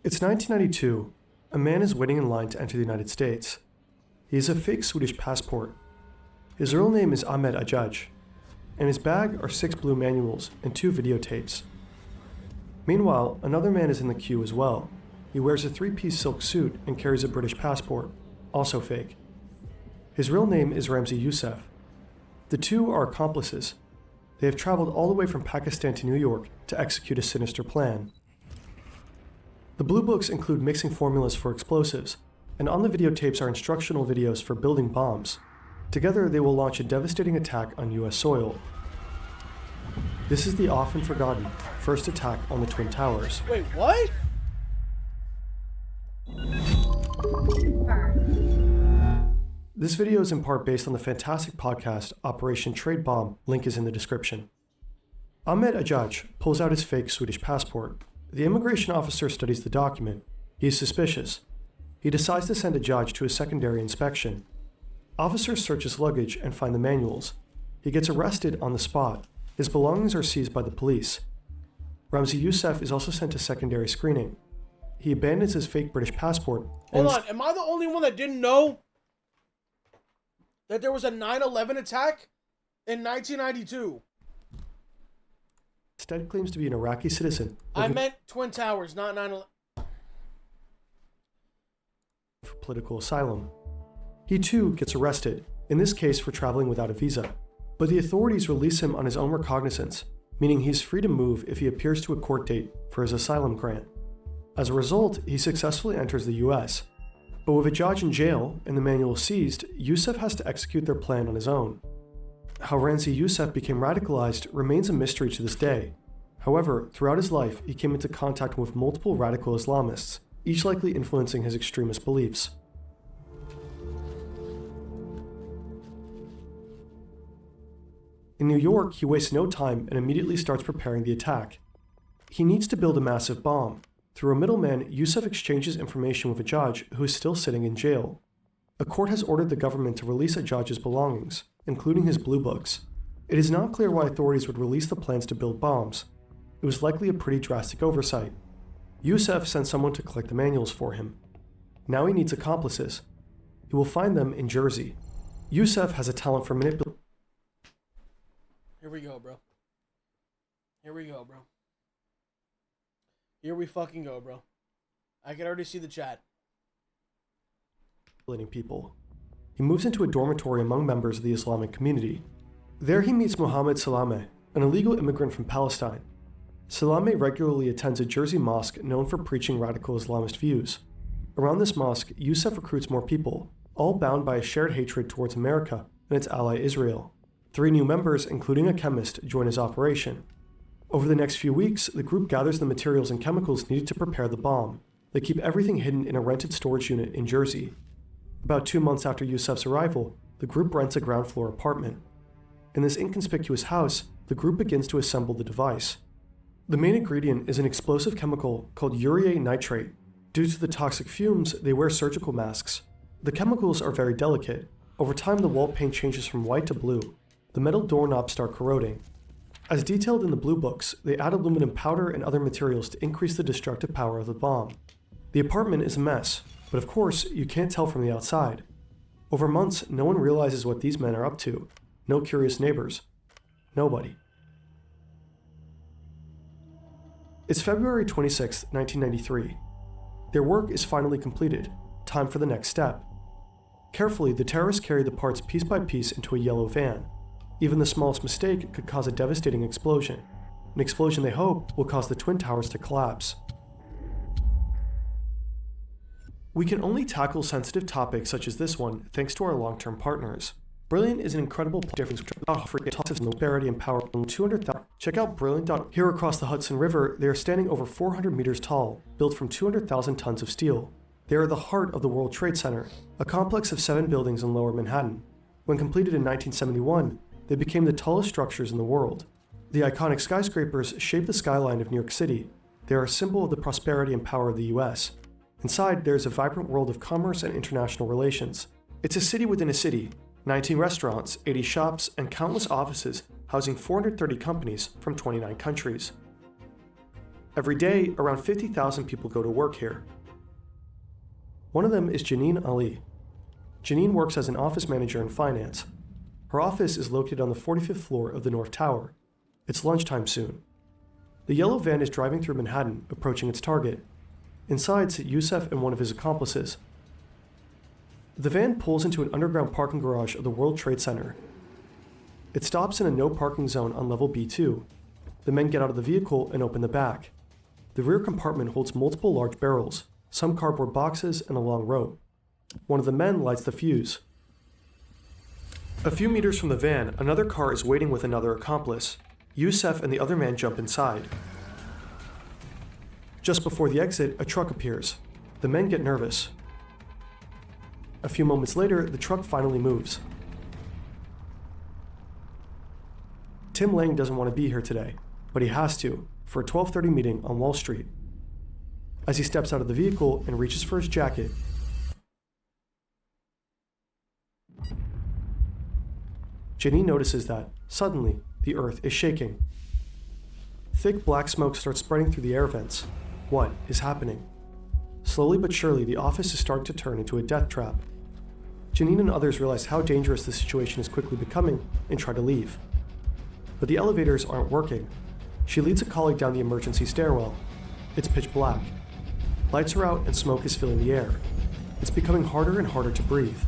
It's 1992. A man is waiting in line to enter the United States. He has a fake Swedish passport. His real name is 𝗟𝗂𝗄𝗧. In his bag are 6 blue manuals and 2 videotapes. Meanwhile, another man is in the queue as well. He wears a 3-piece silk suit and carries a British passport, also fake. His real name is 𝗟𝗂𝗄𝗧𝗏. The two are accomplices. They have traveled all the way from Pakistan to New York to execute a sinister plan. The blue books include mixing formulas for explosives, and on the videotapes are instructional videos for building bombs. Together, they will launch a devastating attack on US soil. This is the often forgotten first attack on the Twin Towers. Wait, what? This video is in part based on the fantastic podcast Operation Trade Bomb, link is in the description. 𝗟𝗂𝗄𝗧𝗏 pulls out his fake Swedish passport. The immigration officer studies the document. He is suspicious. He decides to send 𝗟𝗂𝗄𝗧 to a secondary inspection. Officers search his luggage and find the manuals. He gets arrested on the spot. His belongings are seized by the police. 𝗟𝗂𝗄𝗧𝗏 is also sent to secondary screening. He abandons his fake British passport. Hold on, am I the only one that didn't know that there was a 9/11 attack in 1992? Instead claims to be an Iraqi citizen. I meant Twin Towers, not 9/11. For political asylum. He too gets arrested, in this case for traveling without a visa. But the authorities release him on his own recognizance, meaning he's free to move if he appears to a court date for his asylum grant. As a result, he successfully enters the US. But with 𝗟𝗂𝗄𝗧 in jail and the manual seized, Yusuf has to execute their plan on his own. How 𝗟𝗂𝗄𝗧𝗏 became radicalized remains a mystery to this day. However, throughout his life, he came into contact with multiple radical Islamists, each likely influencing his extremist beliefs. In New York, he wastes no time and immediately starts preparing the attack. He needs to build a massive bomb. Through a middleman, Yusuf exchanges information with 𝗟𝗂𝗄𝗧, who is still sitting in jail. A court has ordered the government to release 𝗟𝗂𝗄𝗧's belongings, including his blue books. It is not clear why authorities would release the plans to build bombs. It was likely a pretty drastic oversight. Yusuf sent someone to collect the manuals for him. Now he needs accomplices. He will find them in Jersey. Yusuf has a talent for manipulating. Here we go, bro. Here we go, bro. Here we fucking go, bro. I can already see the chat. People. He moves into a dormitory among members of the Islamic community. There he meets Mohammed 𝗟𝗀𝗡𝗏, an illegal immigrant from Palestine. 𝗟𝗀𝗡 regularly attends a Jersey mosque known for preaching radical Islamist views. Around this mosque, Yusuf recruits more people, all bound by a shared hatred towards America and its ally Israel. 3 new members, including a chemist, join his operation. Over the next few weeks, the group gathers the materials and chemicals needed to prepare the bomb. They keep everything hidden in a rented storage unit in Jersey. About 2 months after Yusuf's arrival, the group rents a ground floor apartment. In this inconspicuous house, the group begins to assemble the device. The main ingredient is an explosive chemical called urea nitrate. Due to the toxic fumes, they wear surgical masks. The chemicals are very delicate. Over time, the wall paint changes from white to blue. The metal doorknobs start corroding. As detailed in the blue books, they add aluminum powder and other materials to increase the destructive power of the bomb. The apartment is a mess, but of course, you can't tell from the outside. Over months, no one realizes what these men are up to. No curious neighbors. Nobody. It's February 26, 1993. Their work is finally completed. Time for the next step. Carefully, the terrorists carry the parts piece by piece into a yellow van. Even the smallest mistake could cause a devastating explosion. An explosion they hope will cause the Twin Towers to collapse. We can only tackle sensitive topics such as this one thanks to our long-term partners. Brilliant is an incredible difference for 𝗟𝗂𝗄𝗧𝗏 and power 200,000. Check out Brilliant. Here across the Hudson River, they are standing over 400 meters tall, built from 200,000 tons of steel. They are the heart of the World Trade Center, a complex of 7 buildings in Lower Manhattan. When completed in 1971, they became the tallest structures in the world. The iconic skyscrapers shape the skyline of New York City. They are a symbol of the prosperity and power of the US. Inside, there is a vibrant world of commerce and international relations. It's a city within a city. 19 restaurants, 80 shops, and countless offices housing 430 companies from 29 countries. Every day, around 50,000 people go to work here. One of them is Janine Ali. Janine works as an office manager in finance. Her office is located on the 45th floor of the North Tower. It's lunchtime soon. The yellow van is driving through Manhattan, approaching its target. Inside sit Youssef and one of his accomplices. The van pulls into an underground parking garage of the World Trade Center. It stops in a no parking zone on level B2. The men get out of the vehicle and open the back. The rear compartment holds multiple large barrels, some cardboard boxes, and a long rope. One of the men lights the fuse. A few meters from the van, another car is waiting with another accomplice. Youssef and the other man jump inside. Just before the exit, a truck appears. The men get nervous. A few moments later, the truck finally moves. Tim Lang doesn't want to be here today, but he has to, for a 12:30 meeting on Wall Street. As he steps out of the vehicle and reaches for his jacket, Janine notices that, suddenly, the earth is shaking. Thick black smoke starts spreading through the air vents. What is happening? Slowly but surely, the office is starting to turn into a death trap. Janine and others realize how dangerous the situation is quickly becoming and try to leave. But the elevators aren't working. She leads a colleague down the emergency stairwell. It's pitch black. Lights are out and smoke is filling the air. It's becoming harder and harder to breathe.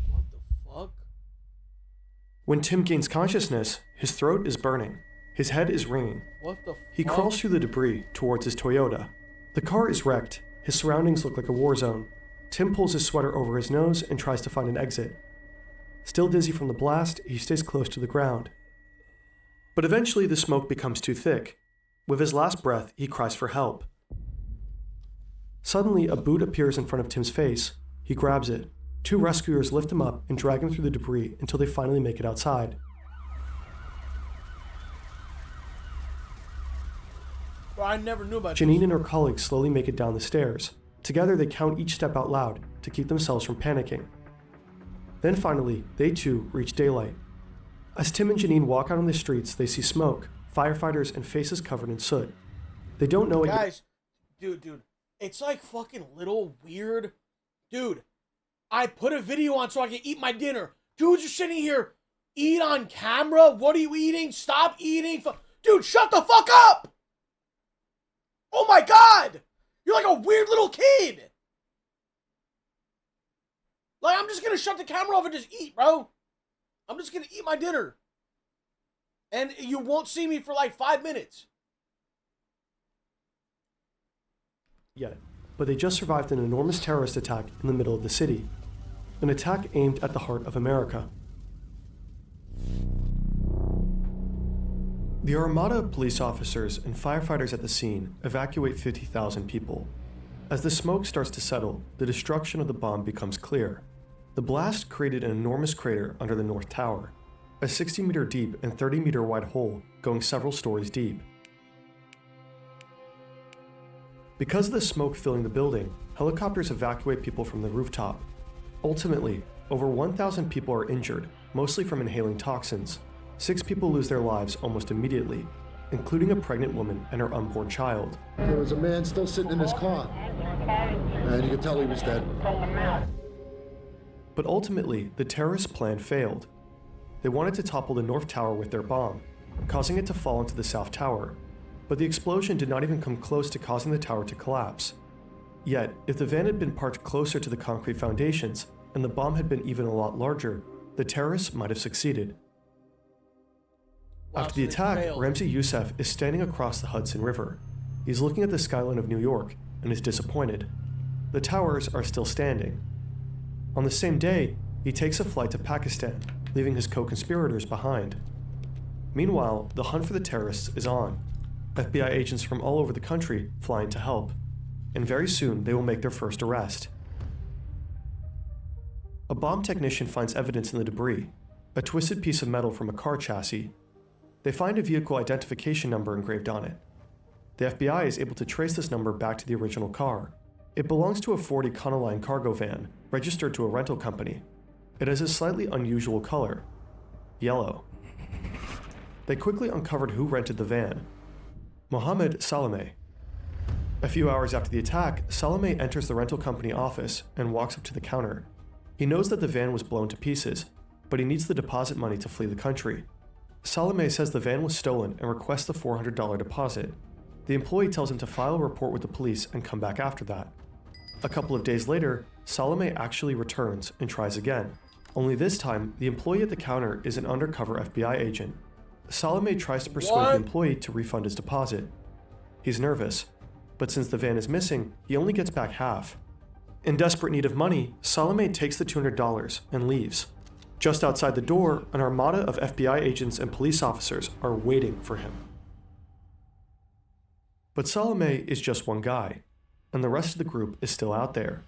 What the fuck? When Tim gains consciousness, his throat is burning. His head is ringing. What the fuck? He crawls through the debris towards his Toyota. The car is wrecked. His surroundings look like a war zone. Tim pulls his sweater over his nose and tries to find an exit. Still dizzy from the blast, he stays close to the ground. But eventually the smoke becomes too thick. With his last breath, he cries for help. Suddenly, a boot appears in front of Tim's face. He grabs it. Two rescuers lift him up and drag him through the debris until they finally make it outside. Bro, I never knew about Janine this. and her colleagues slowly make it down the stairs. Together, they count each step out loud to keep themselves from panicking. Then finally, they too reach daylight. As Tim and Janine walk out on the streets, they see smoke, firefighters, and faces covered in soot. They don't know it. Guys, dude, it's like fucking little weird. Dude, I put a video on so I can eat my dinner. Dude's just sitting here, eat on camera. What are you eating? Stop eating. Dude, shut the fuck up! Oh my god! You're like a weird little kid! Like, I'm just gonna shut the camera off and just eat, bro. I'm just gonna eat my dinner. And you won't see me for like 5 minutes. Yet, but they just survived an enormous terrorist attack in the middle of the city. An attack aimed at the heart of America. The armada of police officers and firefighters at the scene evacuate 50,000 people. As the smoke starts to settle, the destruction of the bomb becomes clear. The blast created an enormous crater under the North Tower, a 60-meter deep and 30-meter wide hole going several stories deep. Because of the smoke filling the building, helicopters evacuate people from the rooftop. Ultimately, over 1,000 people are injured, mostly from inhaling toxins. 6 people lose their lives almost immediately, including a pregnant woman and her unborn child. There was a man still sitting in his car, and you could tell he was dead. But ultimately, the terrorists' plan failed. They wanted to topple the North Tower with their bomb, causing it to fall into the South Tower. But the explosion did not even come close to causing the tower to collapse. Yet, if the van had been parked closer to the concrete foundations, and the bomb had been even a lot larger, the terrorists might have succeeded. After the attack, 𝗟𝗄𝗄 is standing across the Hudson River. He's looking at the skyline of New York and is disappointed. The towers are still standing. On the same day, he takes a flight to Pakistan, leaving his co-conspirators behind. Meanwhile, the hunt for the terrorists is on. FBI agents from all over the country fly in to help, and very soon they will make their first arrest. A bomb technician finds evidence in the debris, a twisted piece of metal from a car chassis. They find a vehicle identification number engraved on it. The FBI is able to trace this number back to the original car. It belongs to a Ford Econoline cargo van, registered to a rental company. It has a slightly unusual color, yellow. They quickly uncovered who rented the van. Mohammed 𝗟𝗀𝗪. A few hours after the attack, 𝗟𝗀𝗪 enters the rental company office and walks up to the counter. He knows that the van was blown to pieces, but he needs the deposit money to flee the country. 𝗟𝗀𝗪 says the van was stolen and requests the $400 deposit. The employee tells him to file a report with the police and come back after that. A couple of days later, 𝗟𝗪𝗪 actually returns and tries again. Only this time, the employee at the counter is an undercover FBI agent. 𝗟𝗪𝗪 tries to persuade the employee to refund his deposit. He's nervous, but since the van is missing, he only gets back half. In desperate need of money, 𝗟𝗪𝗪 takes the $200 and leaves. Just outside the door, an armada of FBI agents and police officers are waiting for him. But 𝗟𝗪𝗪 is just one guy, and the rest of the group is still out there.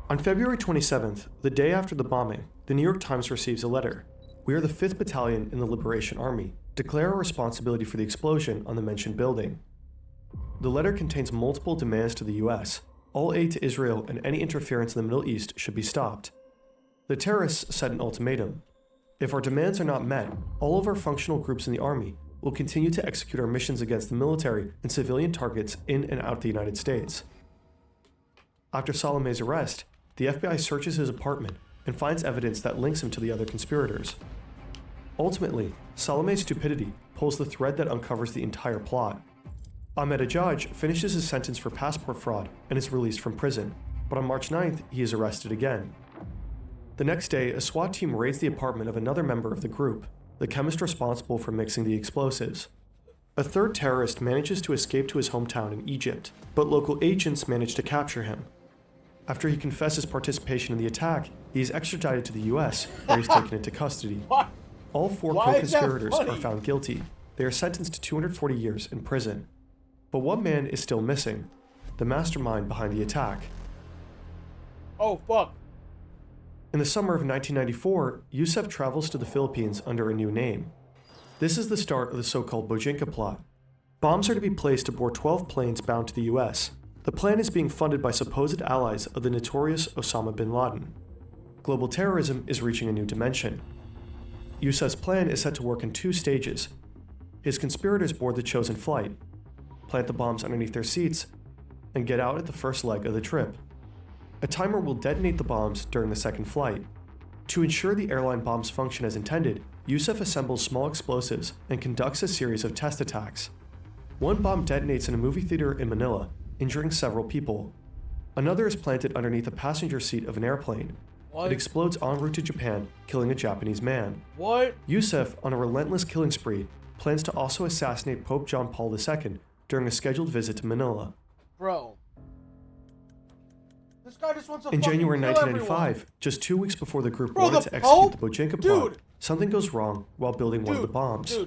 On February 27th, the day after the bombing, the New York Times receives a letter. We are the 5th Battalion in the Liberation Army. Declare our responsibility for the explosion on the mentioned building. The letter contains multiple demands to the US. All aid to Israel and any interference in the Middle East should be stopped. The terrorists set an ultimatum. If our demands are not met, all of our functional groups in the Army will continue to execute our missions against the military and civilian targets in and out of the United States. After 𝗟𝗪𝗪's arrest, the FBI searches his apartment and finds evidence that links him to the other conspirators. Ultimately, 𝗟𝗪𝗪's stupidity pulls the thread that uncovers the entire plot. 𝗟𝗪𝗳𝗃 finishes his sentence for passport fraud and is released from prison, but on March 9th, he is arrested again. The next day, a SWAT team raids the apartment of another member of the group, the chemist responsible for mixing the explosives. A third terrorist manages to escape to his hometown in Egypt, but local agents manage to capture him. After he confesses participation in the attack, he is extradited to the US, where he's taken into custody. All 4 co-conspirators are found guilty. They are sentenced to 240 years in prison. But one man is still missing, the mastermind behind the attack. Oh, fuck. In the summer of 1994, Yusuf travels to the Philippines under a new name. This is the start of the so-called 𝗟𝗀𝗳𝗶𝗯 plot. Bombs are to be placed aboard 12 planes bound to the US. The plan is being funded by supposed allies of the notorious Osama bin Laden. Global terrorism is reaching a new dimension. Yusuf's plan is set to work in 2 stages. His conspirators board the chosen flight, plant the bombs underneath their seats, and get out at the first leg of the trip. A timer will detonate the bombs during the second flight. To ensure the airline bombs function as intended, Yusuf assembles small explosives and conducts a series of test attacks. One bomb detonates in a movie theater in Manila, injuring several people. Another is planted underneath the passenger seat of an airplane. It explodes en route to Japan, killing a Japanese man. Yusuf, on a relentless killing spree, plans to also assassinate Pope John Paul II during a scheduled visit to Manila. Bro. This guy just wants to In January 1995, just 2 weeks before the group wanted to execute the 𝗟𝗀𝗳𝗶𝗯 plot, something goes wrong while building one of the bombs.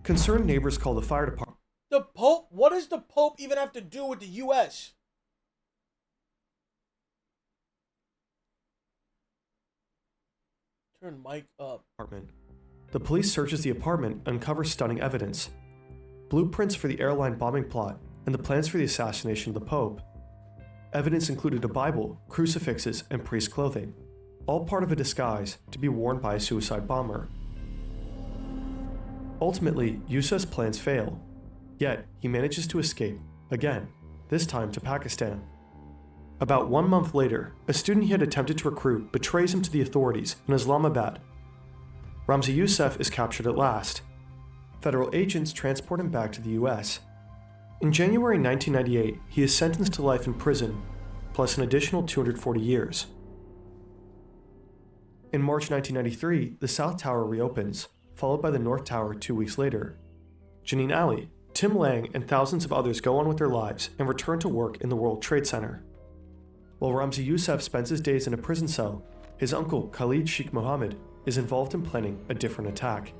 Concerned neighbors call the fire department. The Pope? What does the Pope even have to do with the US? Turn mic up. The police searches the apartment and uncovers stunning evidence. Blueprints for the airline bombing plot and the plans for the assassination of the Pope. Evidence included a Bible, crucifixes, and priest clothing, all part of a disguise to be worn by a suicide bomber. Ultimately, Yusuf's plans fail, yet he manages to escape, again, this time to Pakistan. About 1 month later, a student he had attempted to recruit betrays him to the authorities in Islamabad. Ramzi Yusuf is captured at last. Federal agents transport him back to the US. In January 1998, he is sentenced to life in prison, plus an additional 240 years. In March 1993, the South Tower reopens, followed by the North Tower 2 weeks later. Janine Ali, Tim Lang, and thousands of others go on with their lives and return to work in the World Trade Center. While Ramzi Yusuf spends his days in a prison cell, his uncle Khalid Sheikh Mohammed is involved in planning a different attack.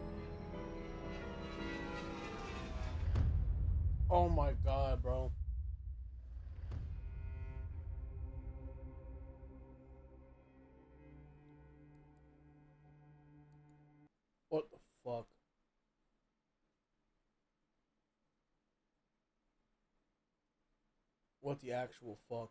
Oh my god, bro. What the fuck? What the actual fuck?